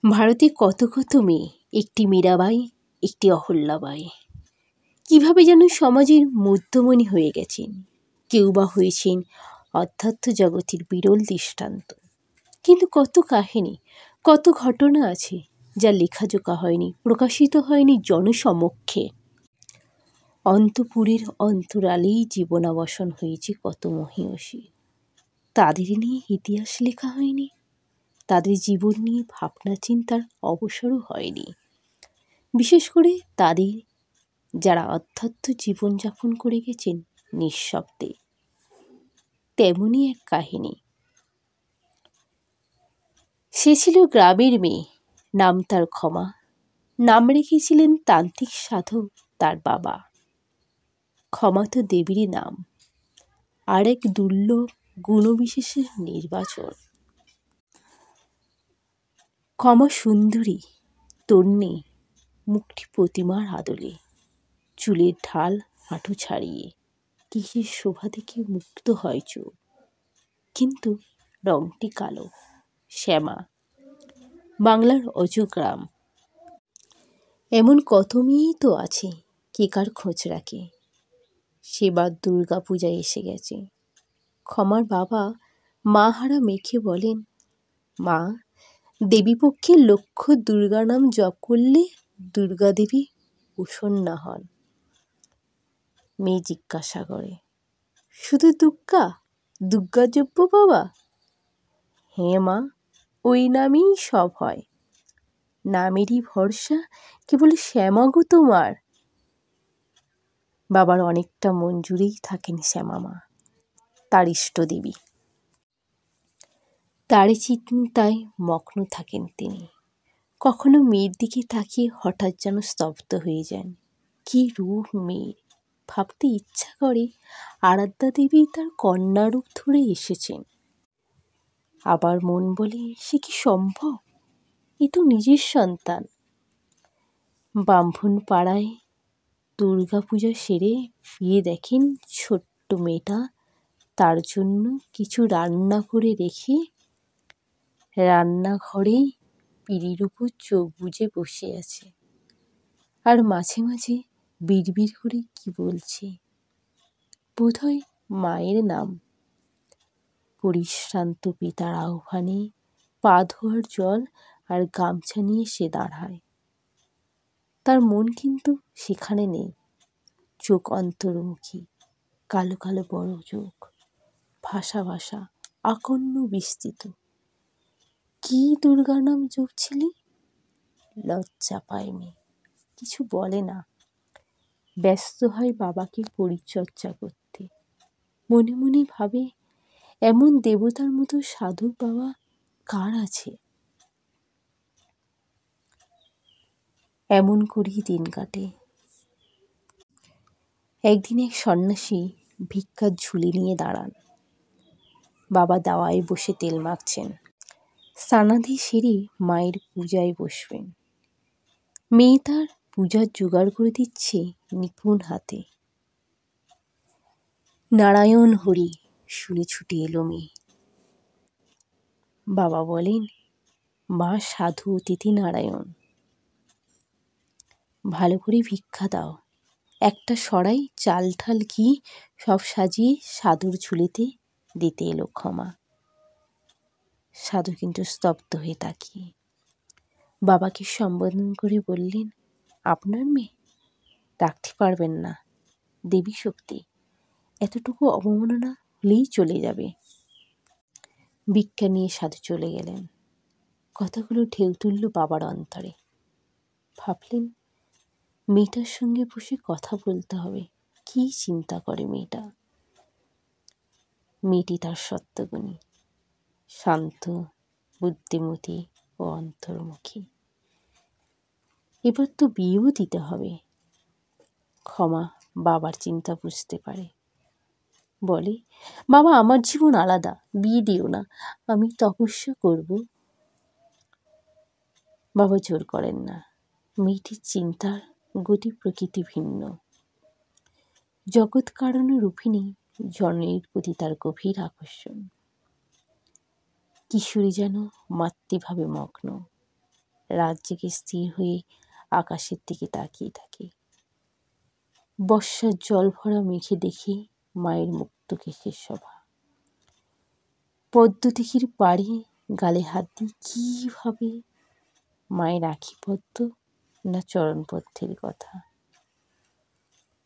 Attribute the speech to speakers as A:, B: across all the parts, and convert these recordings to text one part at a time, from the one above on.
A: ভারতে কত কত মেয়ে, একটি মীরাবাই, একটি অহল্যাবাই, কীভাবে যেন সমাজের মধ্যমণি হয়ে গেছেন। কেউ বা হয়েছেন অধ্যাত্ম জগতের বিরল দৃষ্টান্ত। কিন্তু কত কাহিনী, কত ঘটনা আছে যা লেখাজোকা হয়নি, প্রকাশিত হয়নি জনসমক্ষে। অন্তপুরের অন্তরালেই জীবনাবসান হয়েছে কত মহীয়সী। তাদের নিয়ে ইতিহাস লেখা হয়নি, তাদের জীবন নিয়ে ভাবনা চিন্তার অবসরও হয়নি। বিশেষ করে তাদের যারা অধ্যাত্ম জীবনযাপন করে গেছেন নিঃশব্দে। তেমনই এক কাহিনী। সে ছিল গ্রামের মেয়ে, নাম তার ক্ষমা। নাম রেখেছিলেন তান্ত্রিক সাধক তার বাবা। ক্ষমা তো দেবীরই নাম, আর এক দুর্লভ গুণবিশেষের নির্বাচন। ক্ষমা সুন্দরী, তন্নি, মুখটি প্রতিমার আদলে, চুলের ঢাল হাঁটু ছাড়িয়ে, কিসের শোভা দেখে মুক্ত হয় চোখ। কিন্তু রংটি কালো, শ্যামা, বাংলার অজগ্রাম। এমন কত মেয়েই তো আছে, কে কার খোঁজ রাখে। সেবার দুর্গা পূজায় এসে গেছে। ক্ষমার বাবা মা হারা মেখে বলেন, মা, দেবীপক্ষের লক্ষ্য দুর্গা নাম জপ করলে দুর্গা দেবী প্রসন্না হন। মেয়ে জিজ্ঞাসা করে, শুধু দুর্গা, দুর্গা জপ্য বাবা? হ্যাঁ মা, ওই নামেই সব হয়। নামেরই ভরসা, কেবল শ্যামা গো তোমার। বাবার অনেকটা মন জুড়েই থাকেন শ্যামা মা, তার ইষ্টদেবী। তারই চিন্তায় মগ্ন থাকেন তিনি। কখনো মেয়ের দিকে তাকিয়ে হঠাৎ যেন স্তব্ধ হয়ে যান। কি রূপ মেয়ের! ভাবতে ইচ্ছা করে আরাধ্যা দেবী তার কন্যারূপ ধরে এসেছেন। আবার মন বলে, সে কি সম্ভব? এ তো নিজের সন্তান। ব্রাহ্মণ পাড়ায় দুর্গা পূজা সেরে ফিরে দেখেন ছোট্ট মেয়েটা তার জন্য কিছু রান্না করে রেখে রান্নাঘরেই পিঁড়ির উপর চোখ বুজে বসে আছে, আর মাঝে মাঝে বিড়বিড় করে কি বলছে, বোধহয় মায়ের নাম। পরিশ্রান্ত পিতার আহ্বানে পা ধোয়ার জল আর গামছা নিয়ে সে দাঁড়ায়। তার মন কিন্তু সেখানে নেই। চোখ অন্তর্মুখী, কালো কালো বড় চোখ, ভাসা ভাসা, আকর্ণ বিস্তৃত। কি দুর্গা নাম জপছিলি? লজ্জা পায় মেয়ে, কিছু বলে না। ব্যস্ত হয় বাবাকে পরিচর্যা করতে। মনে মনে ভাবে, এমন দেবতার মতো সাধক বাবা কার আছে? এমন করেই দিন কাটে। একদিন এক সন্ন্যাসী ভিক্ষার ঝুলি নিয়ে দাঁড়ান। বাবা দাওয়ায় বসে তেল মাখছেন। স্নানাদি সেরে মায়ের পূজায় বসবেন। মেয়ে তার পূজার জোগাড় করে দিচ্ছে নিপুণ হাতে। নারায়ণ হরি শুনে ছুটে এলো মেয়ে। বাবা বলেন, মা সাধু অতিথি নারায়ণ, ভালো করে ভিক্ষা দাও। একটা সরাই, চাল ঠাল ঘি সব সাজিয়ে সাধুর ঝুলিতে দিতে এলো ক্ষমা। সাধু কিন্তু স্তব্ধ হয়ে তাকিয়ে। বাবাকে সম্বোধন করে বললেন, আপনার মেয়ে? রাখতে পারবেন না, দেবী শক্তি, এতটুকু অবমাননা হলেই চলে যাবে। ভিক্ষা নিয়ে সাধু চলে গেলেন। কথাগুলো ঢেউ তুলল বাবার অন্তরে। ভাবলেন, মেয়েটার সঙ্গে বসে কথা বলতে হবে। কি চিন্তা করে মেয়েটা? মেয়েটি তার সত্যগুণী, শান্ত, বুদ্ধিমতী ও অন্তর্মুখী। এবার তো বিয়েও দিতে হবে। ক্ষমা বাবার চিন্তা বুঝতে পারে। বলে, বাবা, আমার জীবন আলাদা, বিয়ে দিও না, আমি তপস্যা করব। বাবা জোর করেন না। মেয়েটির চিন্তার গতি প্রকৃতি ভিন্ন। জগৎ কারণ রূপিণী জনের প্রতি তার গভীর আকর্ষণ। কিশোরী যেন মাতৃভাবে মগ্ন। রাত জেগে স্থির হয়ে আকাশের দিকে তাকিয়ে থাকে। বর্ষার জল ভরা মেঘে দেখে মায়ের মুক্ত কেশের শোভা। পদ্মদিঘির পাড়ে গালে হাত দিয়ে কী ভাবে, মায়ের আঁখি পদ্ম না চরণপদ্মের কথা।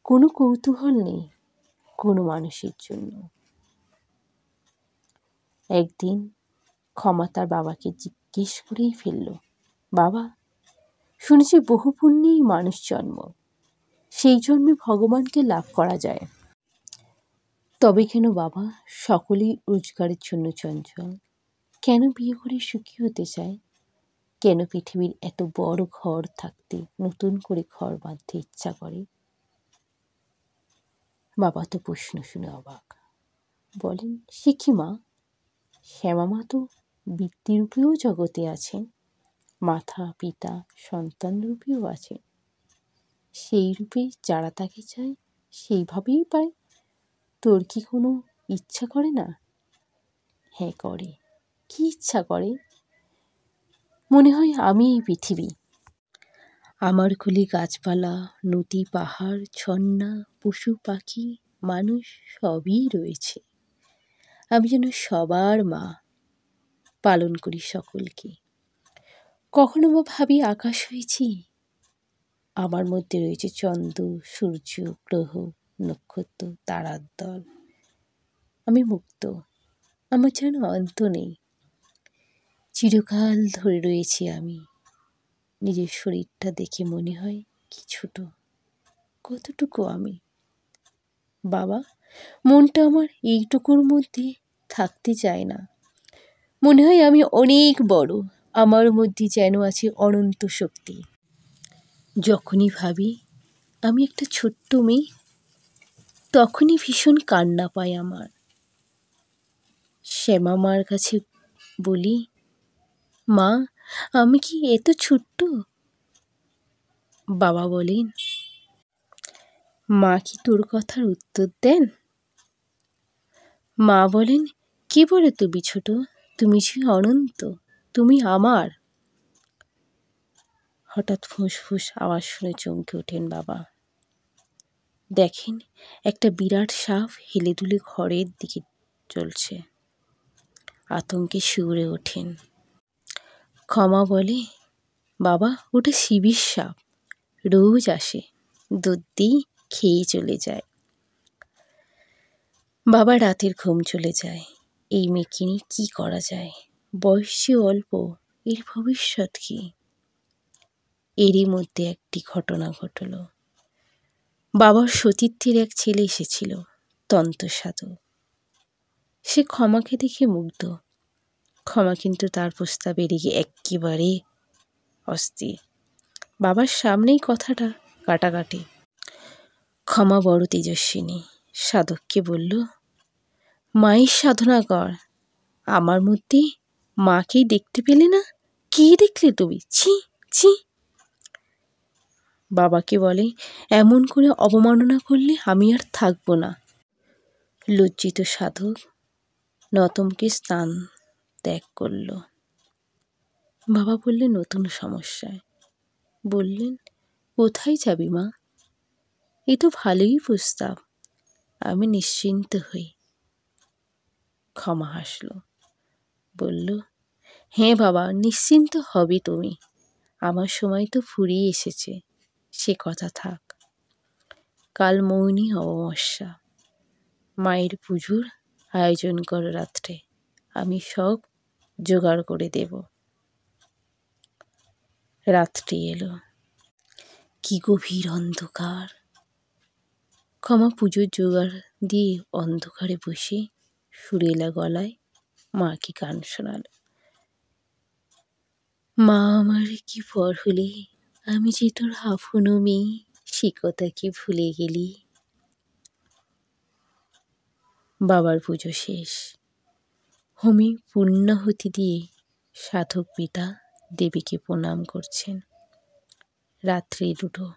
A: কোনো কৌতূহল নেই কোনো মানুষের জন্য। একদিন ক্ষমা তার বাবাকে জিজ্ঞেস করেই ফেলল, বাবা, শুনেছি বহু পুণ্যেই মানুষ জন্ম, সেই জন্মে ভগবানকে লাভ করা যায়। তবে কেন বাবা সকলেই রোজগারের জন্য চঞ্চল? কেন বিয়ে করে সুখী হতে চায়? কেন পৃথিবীর এত বড় ঘর থাকতে নতুন করে ঘর বাঁধতে ইচ্ছা করে? বাবা তো প্রশ্ন শুনে অবাক। বলেন, সে কি মা? শ্যামা তো বৃত্তিরূপেও জগতে আছেন, মাতা পিতা সন্তান রূপেও আছেন। সেই রূপে যারা তাকে চায় সেইভাবেই পায়। তোর কি কোনো ইচ্ছা করে না? হ্যাঁ করে। কি ইচ্ছা করে? মনে হয় আমি এই পৃথিবী। আমার কোলে গাছপালা, নদী, পাহাড়, ঝর্ণা, পশু পাখি, মানুষ সবই রয়েছে। আমি যেন সবার মা, পালন করি সকলকে। কখনো বা ভাবি আকাশ হয়েছি, আমার মধ্যে রয়েছে চন্দ্র, সূর্য, গ্রহ, নক্ষত্র, তারার দল। আমি মুক্ত, আমার যেন অন্ত নেই। চিরকাল ধরে রয়েছি আমি। নিজের শরীরটা দেখে মনে হয় কি ছোট, কতটুকু আমি। বাবা, মনটা আমার এইটুকুর মধ্যে থাকতে চায় না। মনে হয় আমি অনেক বড়, আমার মধ্যে যেন আছে অনন্ত শক্তি। যখনই ভাবি আমি একটা ছোট্ট মেয়ে, তখনই ভীষণ কান্না পায় আমার। শ্যামা মার কাছে বলি, মা, আমি কি এত ছোট্ট? বাবা বলেন, মা কি তোর কথার উত্তর দেন? মা বলেন, কি বলে তুমি ছোট? তুমি যে অনন্ত, তুমি আমার। হঠাৎ ফুঁসফুঁস আওয়াজ শুনে চমকে ওঠেন বাবা। দেখেন একটা বিরাট সাপ হেলে দুলে ঘরের দিকে চলছে। আতঙ্কে শিউরে ওঠেন। ক্ষমা বলে, বাবা, ওটা শিবের সাপ, রোজ আসে, দুধ দিই, খেয়ে চলে যায়। বাবা রাতের ঘুম চলে যায়। এই মেয়েকে নিয়ে কী করা যায়? বয়স যে অল্প, এর ভবিষ্যৎ কী? এরই মধ্যে একটি ঘটনা ঘটল। বাবার সতীর্থের এক ছেলে এসেছিল, তন্ত্রসাধু। সে ক্ষমাকে দেখে মুগ্ধ। ক্ষমা কিন্তু তার প্রস্তাবে রেগে এক্কেবারে অস্থির। বাবার সামনেই কথাটা কাটাকাটি। ক্ষমা বড় তেজস্বিনী, সাধককে বলল, মায়ের সাধনা কর। আমার মধ্যে মাকেই দেখতে পেলে না? কি দেখলে তুমি? ছি ছি। বাবাকে বলে, এমন করে অবমাননা করলে আমি আর থাকবো না। লজ্জিত সাধক নতমকে স্থান ত্যাগ করল। বাবা বললেন, নতুন সমস্যায়। বললেন, কোথায় যাবি মা? এ তো ভালোই প্রস্তাব, আমি নিশ্চিন্ত হই। ক্ষমা হাসল, বলল, হ্যাঁ বাবা, নিশ্চিন্ত হবে তুমি। আমার সময় তো ফুরিয়ে এসেছে, সে কথা থাক। কাল মৌনী অমাবস্যা, মায়ের পুজোর আয়োজন করো রাত্রে, আমি সব জোগাড় করে দেব। রাত্রি এলো, কি গভীর অন্ধকার। ক্ষমা পুজোর জোগাড় দিয়ে অন্ধকারে বসে সুরেলা গলায় মাকে গান শোনাল। মা আমার কি পর হলি, আমি যে তোর আপনো মেয়ে, সে কথা কি ভুলে গেলি? বাবার পুজো শেষ। হোমে পূর্ণাহুতি দিয়ে সাধক পিতা দেবীকে প্রণাম করছেন। রাত্রি 2টো।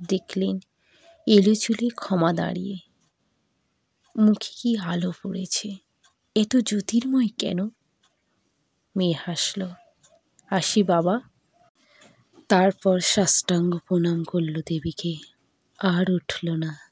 A: দেখলেন এলো চুলে ক্ষমা দাঁড়িয়ে। মুখে কি আলো পড়েছে, এত জ্যোতির্ময় কেন? মেয়ে হাসল, আসি বাবা। তারপর সাষ্টাঙ্গ প্রণাম করল দেবীকে, আর উঠল না।